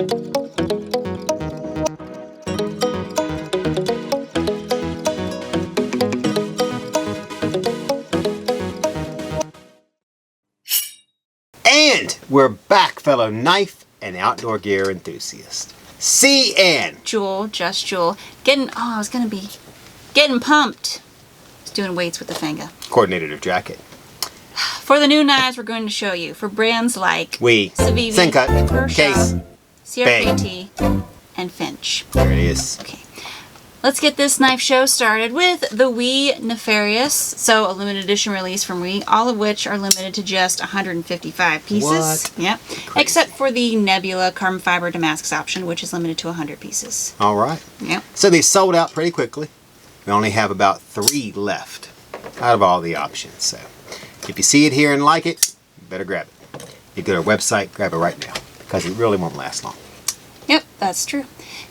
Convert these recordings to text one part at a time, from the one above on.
And we're back, fellow knife and outdoor gear enthusiasts. Cee and Jul, Just Jul. I was gonna be getting pumped. I was doing weights with the Fanga. coordinated of jacket. For the new knives we're going to show you, for brands like WE, Civivi, Sencut, Kershaw, Case, CRKT, and Finch. There it is. Okay. Let's get this knife show started with the WE Nefaris, so a limited edition release from WE, all of which are limited to just 155 pieces. What? Yep. Crazy. Except for the Nebula carbon fiber Damascus option, which is limited to 100 pieces. All right. Yep. So they sold out pretty quickly. We only have about 3 left out of all the options. So if you see it here and like it, you better grab it. You go to our website, grab it right now, because it really won't last long. Yep, that's true.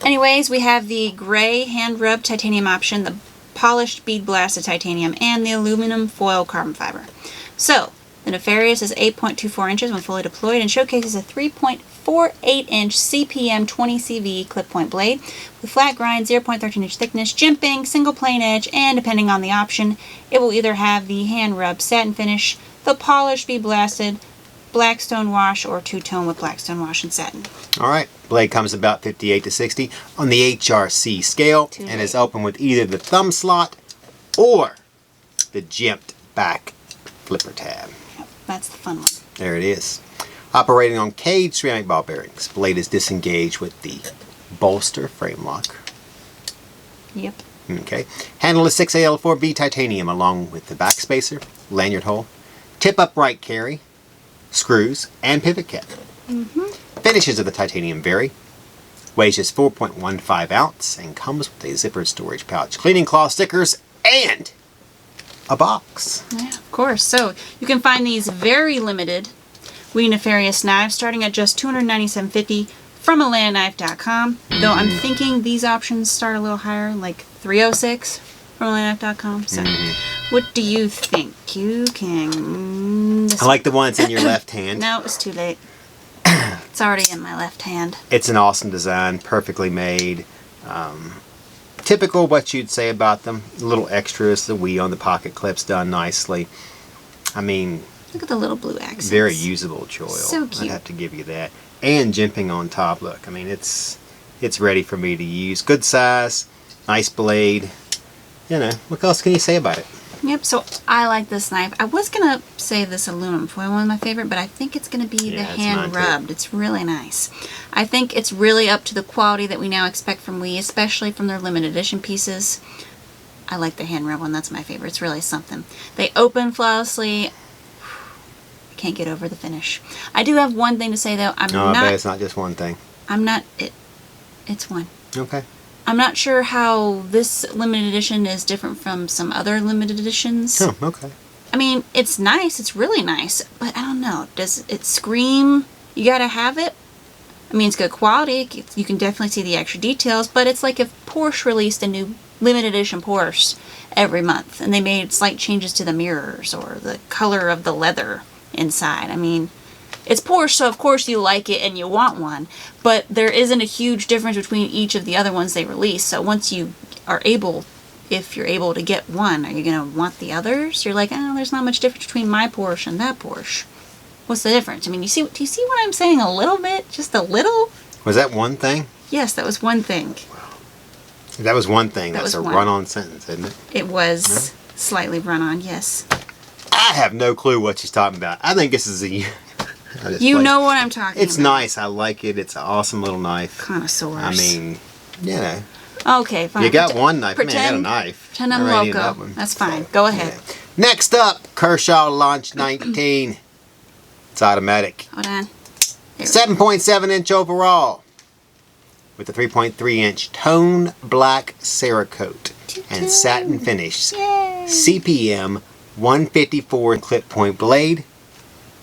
Anyways, we have the gray hand-rubbed titanium option, the polished bead blasted titanium, and the aluminum foil carbon fiber. So, the Nefaris is 8.24 inches when fully deployed and showcases a 3.48-inch CPM 20CV clip point blade with flat grind, 0.13-inch thickness, jimping, single plane edge, and depending on the option, it will either have the hand-rubbed satin finish, the polished bead blasted, blackstone wash, or two-tone with blackstone wash and satin. All right. Blade comes about 58 to 60 on the HRC scale and is open with either the thumb slot or the jimped back flipper tab. Yep, that's the fun one. There it is. Operating on cage ceramic ball bearings. Blade is disengaged with the bolster frame lock. Yep. Okay. Handle is 6AL4B titanium along with the backspacer, lanyard hole, tip upright carry, screws, and pivot cap. Finishes of the titanium vary. Weighs just 4.15 ounce and comes with a zippered storage pouch, cleaning cloth stickers, and a box. Yeah, of course. So you can find these very limited WE Nefaris knives starting at just $297.50 from AtlantaKnife.com. Though I'm thinking these options start a little higher, like $306 from AtlantaKnife.com. So what do you think? You can... I like the ones in your left hand. No, it's too late. It's already in my left hand. It's an awesome design, perfectly made. Typical what you'd say about them. Little extras, the WE on the pocket clips done nicely. I mean, Look at the little blue accents. very usable choil. So cute. I'd have to give you that. And jimping on top. Look, I mean, it's ready for me to use. Good size, nice blade. You know, what else can you say about it? Yep, so I like this knife. I was going to say this aluminum foil one of my favorite, but I think it's going to be the hand rubbed. It's really nice. I think it's really up to the quality that we now expect from WE, especially from their limited edition pieces. I like the hand rub one. That's my favorite. It's really something. They open flawlessly. Can't get over the finish. I do have one thing to say though. I bet it's not just one thing. It's one. Okay. I'm not sure how this limited edition is different from some other limited editions. Oh, okay. I mean, it's nice. It's really nice. But I don't know. Does it scream, you gotta have it? I mean, it's good quality. You can definitely see the extra details. But it's like if Porsche released a new limited edition Porsche every month. And they made slight changes to the mirrors or the color of the leather inside. I mean... It's Porsche, so of course you like it and you want one, but there isn't a huge difference between each of the other ones they release. So once you are able, if you're able to get one, are you going to want the others? You're like, oh, there's not much difference between my Porsche and that Porsche. What's the difference? I mean, do you see what I'm saying a little bit? Just a little? Was that one thing? Yes, that was one thing. That was one thing. That That's a was one. run-on sentence, isn't it? It was slightly run-on, yes. I have no clue what she's talking about. I think this is a... You know what I'm talking about. It's nice. I like it. It's an awesome little knife. Connoisseurs. I mean, you know. Okay, fine. You got one knife. Man, I got a Pretend, knife. pretend I'm I already need loco. another one. That's fine. Go ahead. Yeah. Next up, Kershaw Launch 19. It's automatic. Hold on. 7.7 inch overall. With a 3.3 inch tone black Cerakote and satin finish. Yay. CPM 154 clip point blade.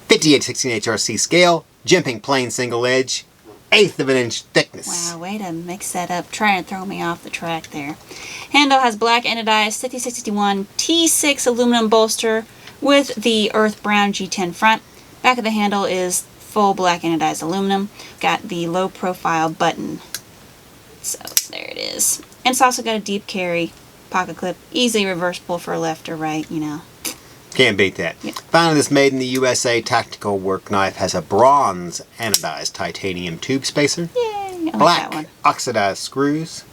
58-16 HRC scale, jimping plain single edge, 1/8 of an inch thickness. Wow, way to mix that up. Trying to throw me off the track there. Handle has black anodized 5661 T6 aluminum bolster with the earth brown G10 front. Back of the handle is full black anodized aluminum. Got the low profile button. So there it is. And it's also got a deep carry pocket clip, easily reversible for left or right, you know. Can't beat that. Yep. Finally, this made in the USA tactical work knife has a bronze anodized titanium tube spacer, Yay! I like black that one. oxidized screws,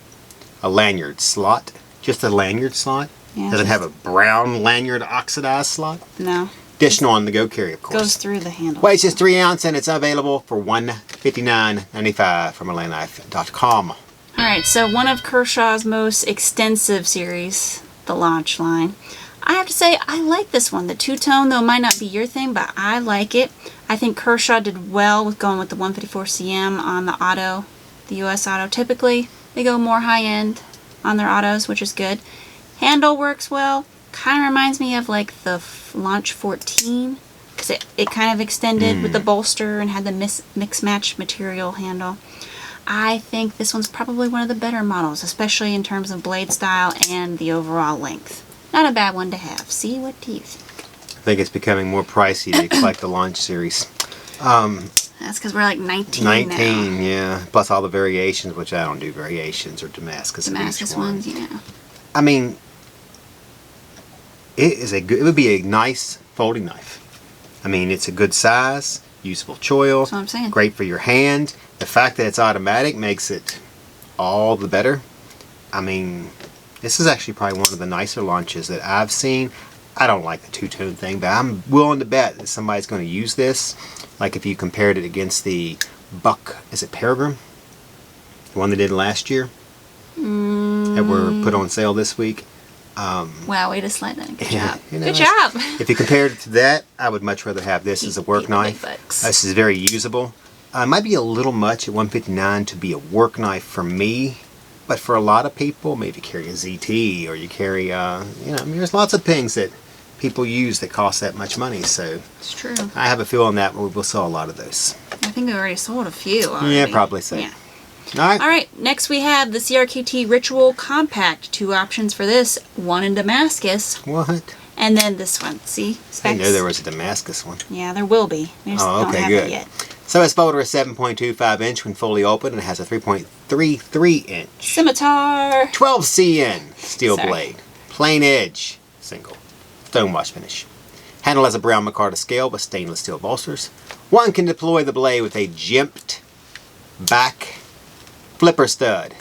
a lanyard slot, just a lanyard slot. Yeah, Doesn't have a brown lanyard oxidized slot. No. Additional on the go carry, of course. Goes through the handle. Weighs just 3 ounce and it's available for $159.95 from AtlantaKnife.com. Alright, so one of Kershaw's most extensive series, the Launch line. I have to say, I like this one. The two-tone, though, might not be your thing, but I like it. I think Kershaw did well with going with the 154 cm on the auto, the US auto. Typically, they go more high-end on their autos, which is good. Handle works well. Kind of reminds me of like the Launch 14, because it kind of extended with the bolster and had the mix-match material handle. I think this one's probably one of the better models, especially in terms of blade style and the overall length. Not a bad one to have. See, what do you think? I think it's becoming more pricey to collect the Launch series. That's because we're like 19 now. 19, yeah. Plus all the variations, which I don't do variations or Damascus. Damascus ones, yeah. I mean, it would be a nice folding knife. I mean, it's a good size, usable choil. That's what I'm saying. Great for your hand. The fact that it's automatic makes it all the better. I mean, this is actually probably one of the nicer launches that I've seen. I don't like the two-tone thing, but I'm willing to bet that somebody's going to use this. Like if you compared it against the Buck, is it Peregrine? The one they did last year? That were put on sale this week. Wow, way to slide that in. Good job. You know, Good job. If you compared it to that, I would much rather have this as a work Eat the knife. big bucks. This is very usable. It might be a little much at $159 to be a work knife for me, but for a lot of people, maybe you carry a ZT or you carry, you know, I mean, there's lots of things that people use that cost that much money. So It's true. I have a feeling that we will sell a lot of those. I think we already sold a few already. Yeah, probably so. Yeah. All right. Alright, next we have the CRKT Ritual Compact. 2 options for this. One in Damascus, What? and then this one. See? I Specs. didn't know there was a Damascus one. Yeah, there will be. We just Oh, don't okay, have good. it yet. So its folder is 7.25 inch when fully open, and it has a 3.33 inch. Scimitar! 12 CN steel Sorry. blade, plain edge, single, stonewash finish. Handle has a brown micarta scale with stainless steel bolsters. One can deploy the blade with a jimped back flipper stud,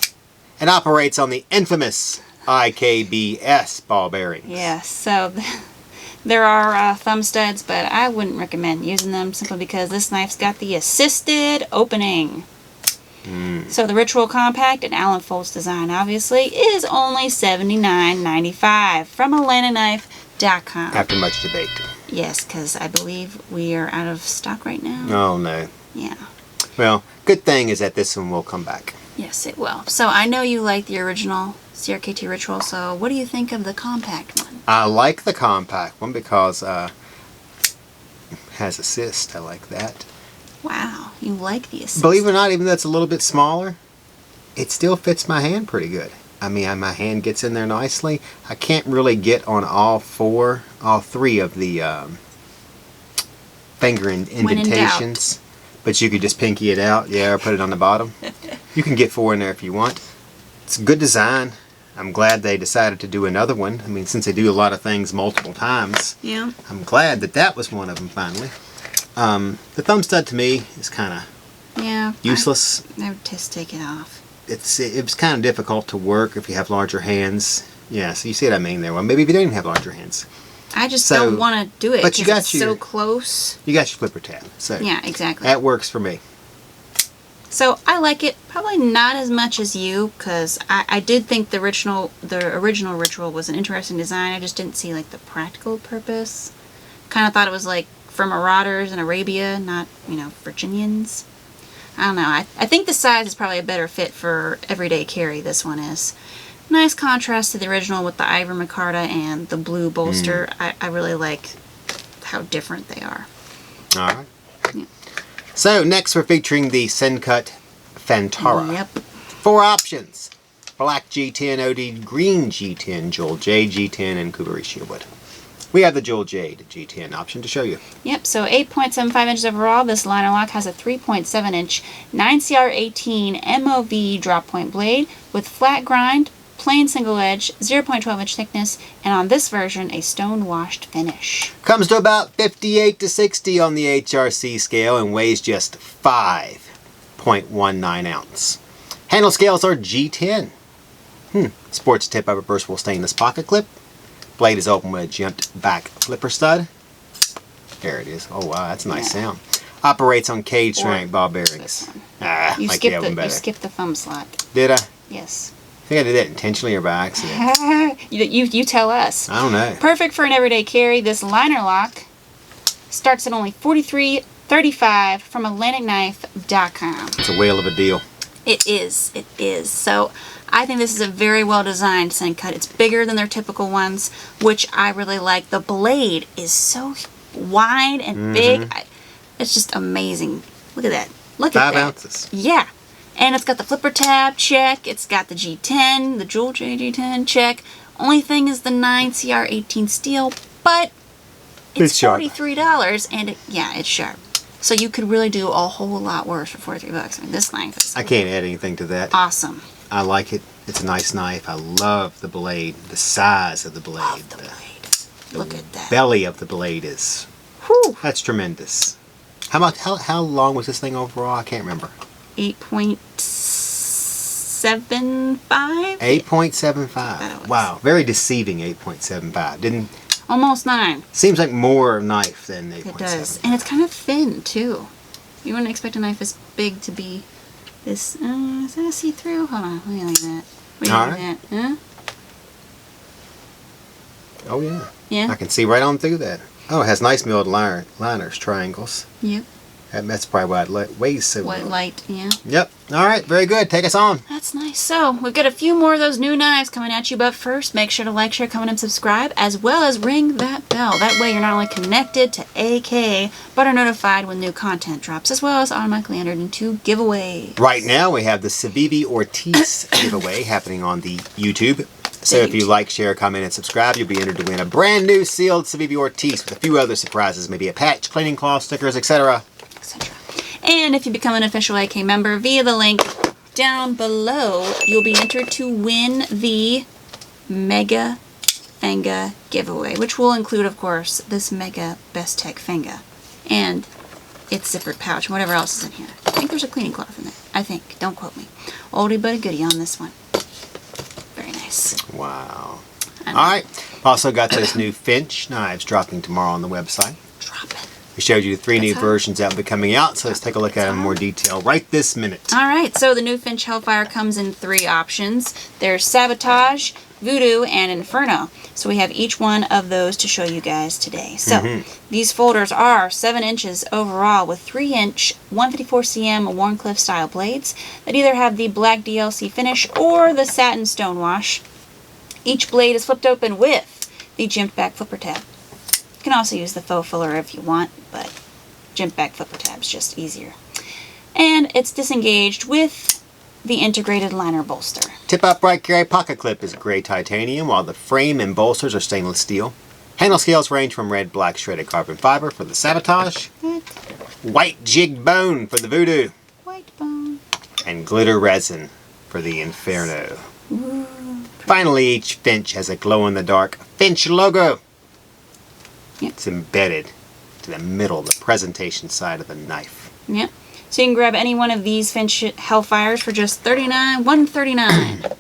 and operates on the infamous IKBS ball bearings. Yeah, so there are thumb studs, but I wouldn't recommend using them simply because this knife's got the assisted opening. So the Ritual Compact, an Allen Foltz design obviously, is only $79.95 from AtlantaKnife.com. After much debate. Yes, because I believe we are out of stock right now. Oh no. Yeah. Well, good thing is that this one will come back. Yes, it will. So I know you like the original CRKT Ritual, so what do you think of the compact one? I like the compact one because has assist. I like that. Wow, you like the assist. Believe it or not, even though it's a little bit smaller, it still fits my hand pretty good. I mean, my hand gets in there nicely. I can't really get on all three of the finger indentations, but you could just pinky it out, yeah, or put it on the bottom. You can get 4 in there if you want. It's a good design. I'm glad they decided to do another one. I mean, since they do a lot of things multiple times, Yeah. I'm glad that was one of them finally. The thumb stud to me is kind of Yeah. useless. I would just take it off. It was kind of difficult to work if you have larger hands. Yeah, so you see what I mean there. Well, maybe if you don't even have larger hands. I just So- don't want to do it but you because got it's your- so close. You got your flipper tab. So Yeah, exactly. that works for me. So I like it, probably not as much as you, because I did think the original Ritual was an interesting design. I just didn't see like the practical purpose. Kind of thought it was like for Marauders in Arabia, not, you know, Virginians. I don't know. I think the size is probably a better fit for everyday carry. This one is. Nice contrast to the original with the ivory micarta and the blue bolster. I really like how different they are. All right. Yeah. So next we're featuring the Sencut Phantara. Yep. 4 options: black G10 OD, green G10 Jewel J, G10, and Kuberishi wood. We have the Jewel Jade G10 option to show you. Yep, so 8.75 inches overall. This liner lock has a 3.7 inch 9CR18 MOV drop point blade with flat grind, plain single edge, 0.12 inch thickness, and on this version, a stone washed finish. Comes to about 58 to 60 on the HRC scale and weighs just 5.19 ounce. Handle scales are G10. Sports tip of reversible stainless pocket clip. Blade is open with a jumped back flipper stud. There it is. Oh wow, that's a nice sound. Operates on cage strength ball bearings. You like skipped the thumb slot. Did I? Yes. I think I did that intentionally or by accident. you tell us. I don't know. Perfect for an everyday carry. This liner lock starts at only $43.35 from AtlanticKnife.com. It's a whale of a deal. It is. It is. So I think this is a very well designed Sencut. It's bigger than their typical ones, which I really like. The blade is so wide and big. It's just amazing. Look at that. Look at that. 5 ounces. Yeah. And it's got the flipper tab check. It's got the G10, the Jewel G10 check. Only thing is the 9CR18 steel, but it's sharp. $43 and it's sharp. So you could really do a whole lot worse for $43. I mean, this knife is I can't add anything to that. awesome. I like it. It's a nice knife. I love the blade. The size of the blade. Love the blade. Look at that. Belly of the blade is. Whew. That's tremendous. How long was this thing overall? I can't remember. 8.75? 8.75. Wow. Very deceiving 8.75. Didn't Almost 9. seems like more knife than 8.75. It does. And it's kind of thin, too. You wouldn't expect a knife this big to be this... is that a see-through? Hold on. Let me look at that. What do you think of that? Huh? Oh, yeah. Yeah? I can see right on through that. Oh, it has nice milled liners, triangles. Yep. That's probably why it weighs so White low. light, yeah. Yep. All right. Very good. Take us on. That's nice. So, we've got a few more of those new knives coming at you, but first, make sure to like, share, comment, and subscribe, as well as ring that bell. That way, you're not only connected to AK, but are notified when new content drops, as well as automatically entered into giveaways. Right now, we have the Civivi Ortiz giveaway happening on the YouTube. So if you like, share, comment, and subscribe, you'll be entered to win a brand new sealed Civivi Ortiz with a few other surprises, maybe a patch, cleaning cloth, stickers, etc. etc. And if you become an official AK member via the link down below, you'll be entered to win the Mega Fenga giveaway, which will include, of course, this Mega Best Tech Fenga and its zippered pouch and whatever else is in here. I think there's a cleaning cloth in there. I think. Don't quote me. Oldie but a goodie on this one. Very nice. Wow. All right. Also got those new Finch knives dropping tomorrow on the website. Drop it. We showed you the 3 new versions that will be coming out, so let's take a look at them in more detail right this minute. All right, so the new Finch Hellfire comes in 3 options. There's Sabotage, Voodoo, and Inferno. So we have each one of those to show you guys today. So these folders are 7 inches overall with 3-inch 154cm Warncliffe style blades that either have the black DLC finish or the satin stonewash. Each blade is flipped open with the jimped back flipper tab. You can also use the faux filler if you want, but jimped back flipper tab's just easier. And it's disengaged with the integrated liner bolster. Tip upright carry pocket clip is gray titanium, while the frame and bolsters are stainless steel. Handle scales range from red, black, shredded carbon fiber for the Sabotage, white jigged bone for the Voodoo, White bone. and glitter resin for the Inferno. Ooh, Finally, each Finch has a glow-in-the-dark Finch logo. Yep. It's embedded to the middle, the presentation side of the knife. Yep. So you can grab any one of these Finch Hellfires for just $139.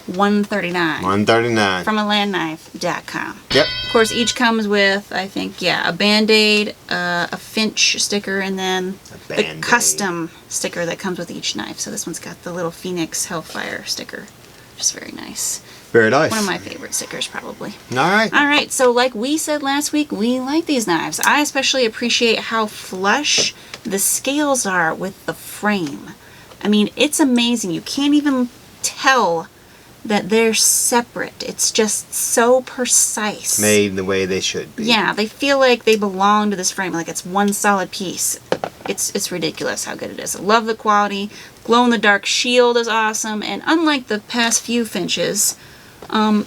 $139. From AtlanticKnife.com. Yep. Of course, each comes with, I think, a Band-Aid, a Finch sticker, and then the custom sticker that comes with each knife. So this one's got the little Phoenix Hellfire sticker. Just very nice. Very nice. One of my favorite stickers, probably. All right. All right, so like we said last week, we like these knives. I especially appreciate how flush the scales are with the frame. I mean, it's amazing. You can't even tell that they're separate. It's just so precise. Made the way they should be. Yeah, they feel like they belong to this frame, like it's one solid piece. It's ridiculous how good it is. I love the quality. Glow-in-the-dark shield is awesome, and unlike the past few Finches, I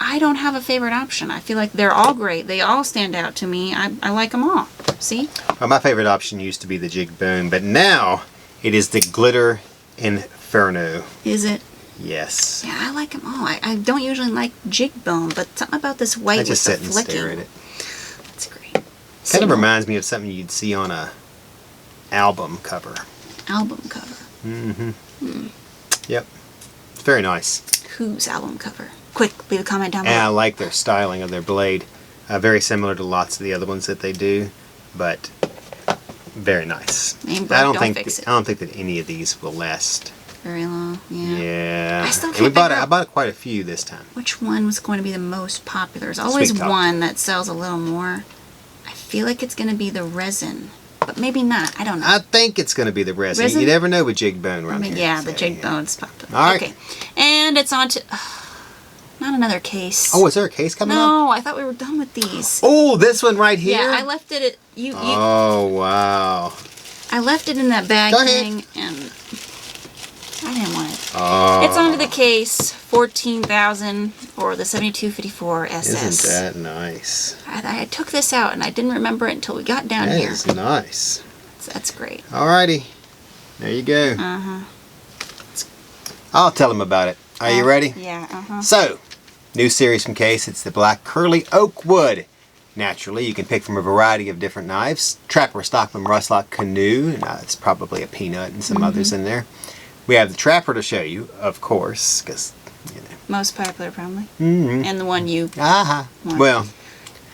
I don't have a favorite option. I feel like they're all great. They all stand out to me. I like them all. See? Well, my favorite option used to be the Jig Bone, but now it is the Glitter Inferno. Is it? Yes. Yeah, I like them all. I don't usually like jig bone, but something about this white I just with sit the and flicking. stare at it. It's great. Kind of reminds me of something you'd see on a album cover. Album cover. Yep. It's very nice. Whose album cover? Quick, leave a comment down And I below. like their styling of their blade. Very similar to lots of the other ones that they do, but very nice. Ain't broke, don't fix it. I don't think that any of these will last. Very long, yeah. Yeah. I still And can't figure I out bought quite a few this time. which one was going to be the most popular. There's always Sweet Talk. one that sells a little more. I feel like it's going to be the resin, but maybe not. I don't know. I think it's going to be the resin. Resin? You never know with Jig Bone around here. Yeah, the So, jig bones popped up. All right. Okay, and it's on to not another case. Oh, is there a case coming up? No, I thought we were done with these. Oh, this one right here? Yeah, I left it at Oh, wow. I left it in that bag Go ahead. thing, and I didn't want it. Oh. It's onto the case, 14,000 or the 7254 SS. Isn't that nice? I took this out and I didn't remember it until we got down That here. is nice. That's great. Alrighty. There you go. Uh-huh. I'll tell them about it. Are you ready? Yeah, uh-huh. So, new series from Case. It's the Black Curly Oak Wood. Naturally, you can pick from a variety of different knives. Trapper, Stockman, Rustlock, Canoe. It's probably a Peanut and some others in there. We have the Trapper to show you, of course, because, you know. Most popular, probably. Mm-hmm. And the one you Aha. want. Well,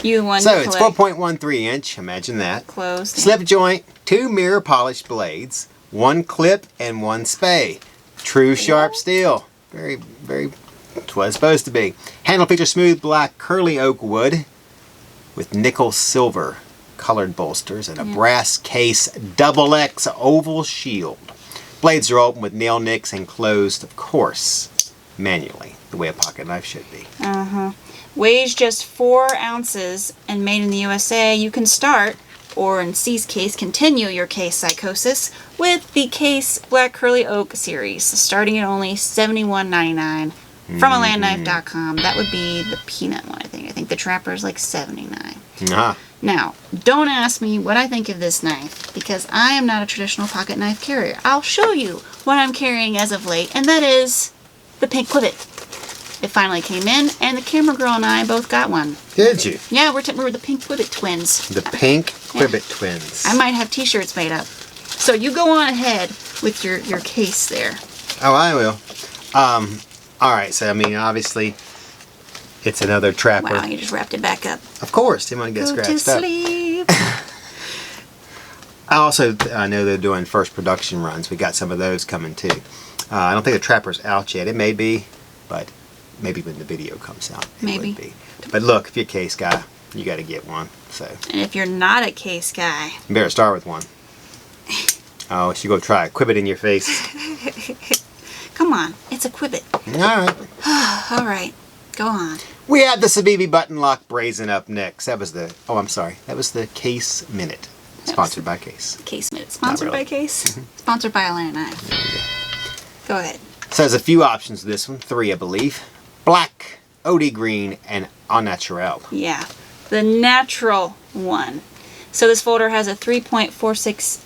You one so you it's collect. 4.13 inch. Imagine that. Closed. Slip joint, 2 mirror polished blades, 1 clip and 1 spay. True sharp steel. Very, very, it's what it's supposed to be. Handle features smooth black curly oak wood with nickel silver colored bolsters and a brass case double X oval shield. Blades are open with nail nicks and closed, of course, manually, the way a pocket knife should be. Uh-huh. Weighs just 4 ounces and made in the USA. You can start, or in Cee's case, continue your case psychosis with the Case Black Curly Oak series, starting at only $71.99 from alandknife.com. That would be the Peanut one, I think. I think the Trapper is like $79. Ah, Now, don't ask me what I think of this knife, because I am not a traditional pocket knife carrier. I'll show you what I'm carrying as of late, and that is the pink Quibbit. It finally came in, and the camera girl and I both got one. did you? Yeah, we're the pink Quibbit twins. The pink Quibbit twins. I might have t-shirts made up. So you go on ahead with your case there. Oh, I will. Alright, so I mean, obviously, it's another Trapper. Wow, you just wrapped it back up. Of course, didn't want to get Go to scratched up. sleep. I know they're doing first production runs. We got some of those coming too. I don't think the Trapper's out yet. It may be, but maybe when the video comes out, it Maybe. would be. But look, if you're a case guy, you got to get one. So And if you're not a case guy, you better start with one. Oh, she go try a Quibbit in your face. come on, it's a Quibbit. All right. All right, go on. We have the Civivi Button Lock Brazen up next. That was the. Oh, I'm sorry. That was the Case Minute, sponsored by Case. Case Minute. Sponsored really. by Case? Sponsored by Atlanta Knife. Go ahead. So there's a few options to this one. 3, I believe. Black, OD green, and au naturel. Yeah, the natural one. So this folder has a 3.46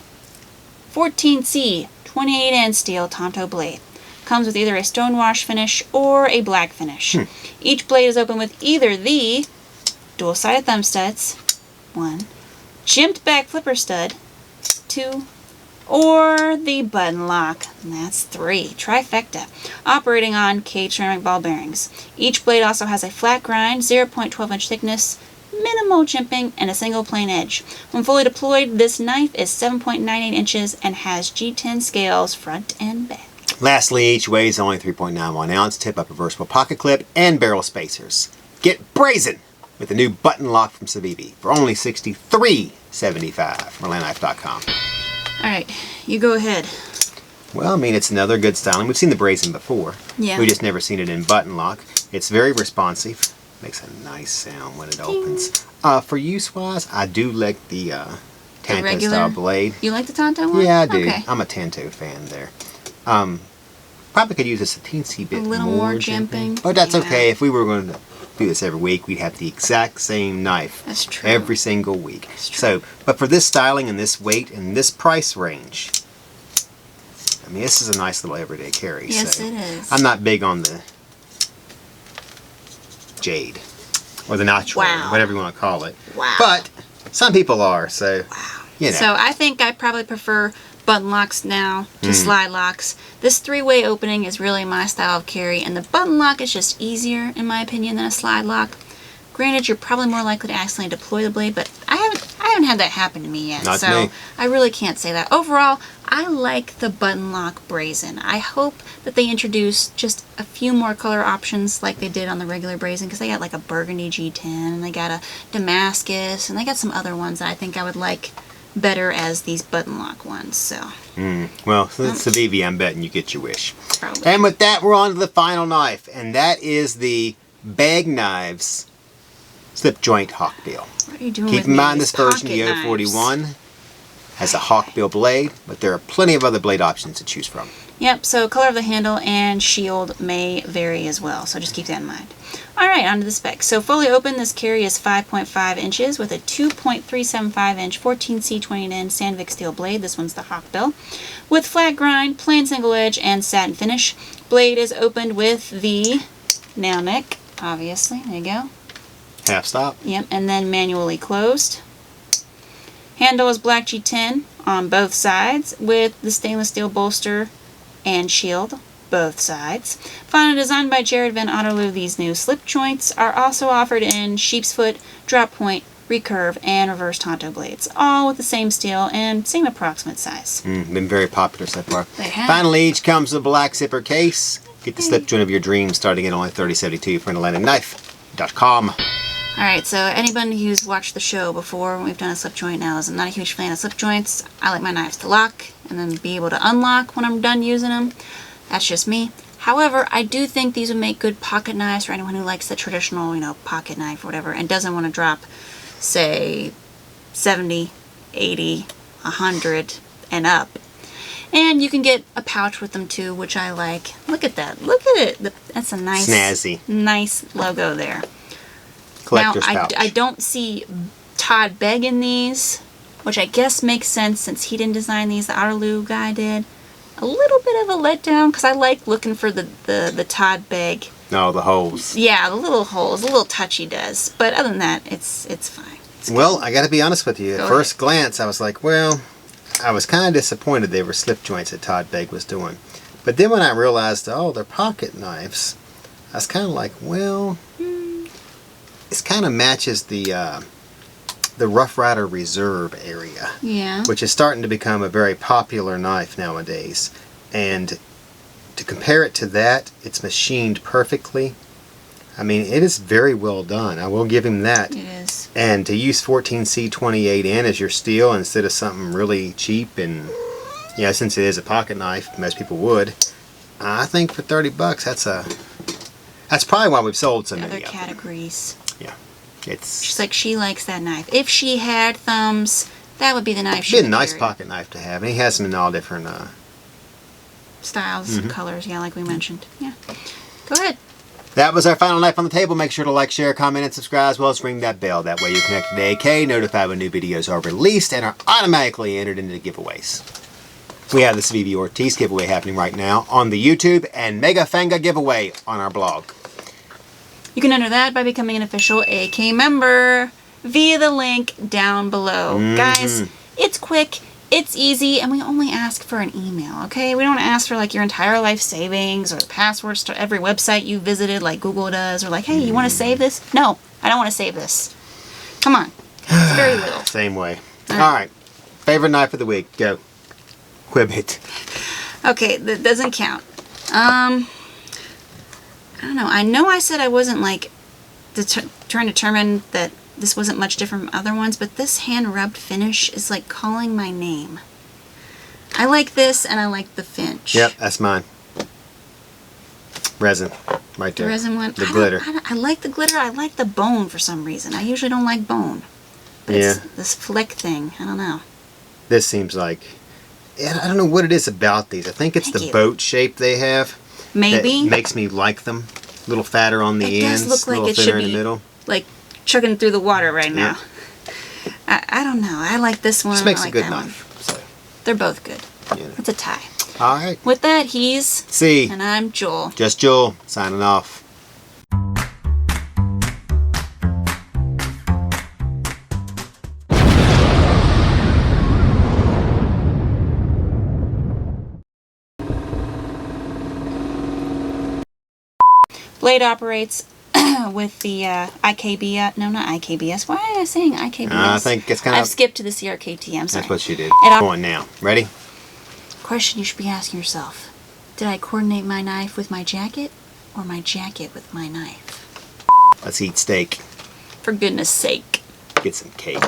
14C 28N steel Tonto blade. Comes with either a stonewash finish or a black finish. Each blade is open with either the dual-sided thumb studs, 1, jimped back flipper stud, 2, or the button lock, and that's 3. Trifecta. Operating on cage ceramic ball bearings. Each blade also has a flat grind, 0.12 inch thickness, minimal jimping, and a single plain edge. When fully deployed, this knife is 7.98 inches and has G10 scales front and back. Lastly, each weighs only 3.91 ounce, tip-up reversible pocket clip, and barrel spacers. Get brazen with the new button lock from Civivi for only $63.75 from alandknife.com. Alright, you go ahead. Well, I mean, it's another good styling. We've seen the brazen before. Yeah. We just never seen it in button lock. It's very responsive. Makes a nice sound when it opens. For use-wise, I do like the Tanto regular? style blade. You like the Tonto one? Yeah, I do. Okay. I'm a Tanto fan there. Probably could use this a teensy bit A little more jimping. but that's Yeah. okay. If we were going to do this every week, we'd have the exact same knife. That's true. Every single week. That's true. So, but for this styling and this weight and this price range, I mean, this is a nice little everyday carry. Yes, so it is. I'm not big on the jade or the natural, Wow. whatever you want to call it. Wow. But some people are, so you know. So I think I probably prefer button locks now to slide locks. This 3-way opening is really my style of carry, and the button lock is just easier, in my opinion, than a slide lock. Granted, you're probably more likely to accidentally deploy the blade, but I haven't had that happen to me yet. Not so me. I really can't say that. Overall, I like the button lock Brazen. I hope that they introduce just a few more color options like they did on the regular Brazen, because they got like a burgundy G10 and they got a Damascus and they got some other ones that I think I would like better as these button lock ones. So Well, since it's Civivi, I'm betting you get your wish. probably. And with that, we're on to the final knife, and that is the Begg Knives Slip Joint Hawkbill. What are you doing Keep with in me? mind These this version, the pocket knives. 041, has a hawkbill blade, but there are plenty of other blade options to choose from. Yep, so color of the handle and shield may vary as well, so just keep that in mind. Alright, on to the specs. So fully open, this carry is 5.5 inches with a 2.375 inch 14C20N Sandvik steel blade. This one's the hawkbill. With flat grind, plain single edge, and satin finish. Blade is opened with the nail nick, obviously. There you go. Half stop. Yep, and then manually closed. Handle is black G10 on both sides with the stainless steel bolster and shield, both sides. Finally designed by Jared Van Otterloo, these new slip joints are also offered in sheep's foot, drop point, recurve, and reverse Tonto blades, all with the same steel and same approximate size. Been very popular so far. They have. Finally, each comes with a black zipper case. Get the slip joint of your dreams starting at only $30.72 from AtlanticKnife.com. Alright, so anybody who's watched the show before when we've done a slip joint now is not a huge fan of slip joints. I like my knives to lock and then be able to unlock when I'm done using them. That's just me. However, I do think these would make good pocket knives for anyone who likes the traditional, pocket knife or whatever and doesn't want to drop, say, 70, 80, 100 and up. And you can get a pouch with them too, which I like. Look at that. Look at it. That's a nice, Snazzy. nice logo there. Collector's pouch. I don't see Todd Begg in these, which I guess makes sense since he didn't design these. The Otterloo guy did. A little bit of a letdown because I like looking for the Todd Begg. No, the holes. Yeah, the little holes, the little touch he does. But other than that, it's fine. It's Well, I got to be honest with you. At Go first glance, I was like, well, I was kind of disappointed they were slip joints that Todd Begg was doing. But then when I realized, oh, they're pocket knives, I was kind of like, well, this kind of matches the Rough Rider Reserve area, Yeah. which is starting to become a very popular knife nowadays. And to compare it to that, it's machined perfectly. I mean, it is very well done. I will give him that. It is. And to use 14C28N as your steel instead of something really cheap, and yeah, since it is a pocket knife, most people would. I think for $30, that's probably why we've sold so The many other of them. categories. Yeah, it's She's like, she likes that knife. If she had thumbs, that would be the knife she been a would nice carry. pocket knife to have. And he has them in all different. Styles, colors, yeah, like we mentioned. Yeah. Go ahead. That was our final knife on the table. Make sure to like, share, comment, and subscribe, as well as ring that bell. That way you're connected to AK, notified when new videos are released, and are automatically entered into the giveaways. We have the Civivi Ortiz giveaway happening right now on the YouTube, and Mega Fanga giveaway on our blog. You can enter that by becoming an official AK member via the link down below. Guys, it's quick, it's easy, and we only ask for an email, okay? We don't ask for like your entire life savings or the passwords to every website you visited like Google does, or like, hey, you want to save this? No, I don't want to save this. Come on. It's very little. Same way. All right. Favorite knife of the week. Go. Quibbit. Okay, that doesn't count. I don't know. I know I said I wasn't like trying to determine that this wasn't much different from other ones, but this hand-rubbed finish is like calling my name. I like this, and I like the Finch. Yep, that's mine. Resin. Right The there. resin one. The glitter. I like the glitter. I like the bone for some reason. I usually don't like bone. But Yeah. it's this flick thing. I don't know. This seems like... I don't know what it is about these. I think it's Thank the you. boat shape they have. Maybe. That makes me like them. A little fatter on the It ends, does look like a little it should thinner in the be middle. like chugging through the water right Yeah. now. I don't know. I like this one. This makes I a like good that one. knife. So, They're both good. you know. It's a tie. All right. With that, he's See, and I'm Jul. Just Jul signing off. Blade operates with the IKBS. No, not IKBS. Why am I saying IKBS? I think it's kind I've of. skipped to the CRKT. I'm sorry. That's what you did. It op- Going now. Ready? Question you should be asking yourself: did I coordinate my knife with my jacket, or my jacket with my knife? Let's eat steak. For goodness sake. Get some cake.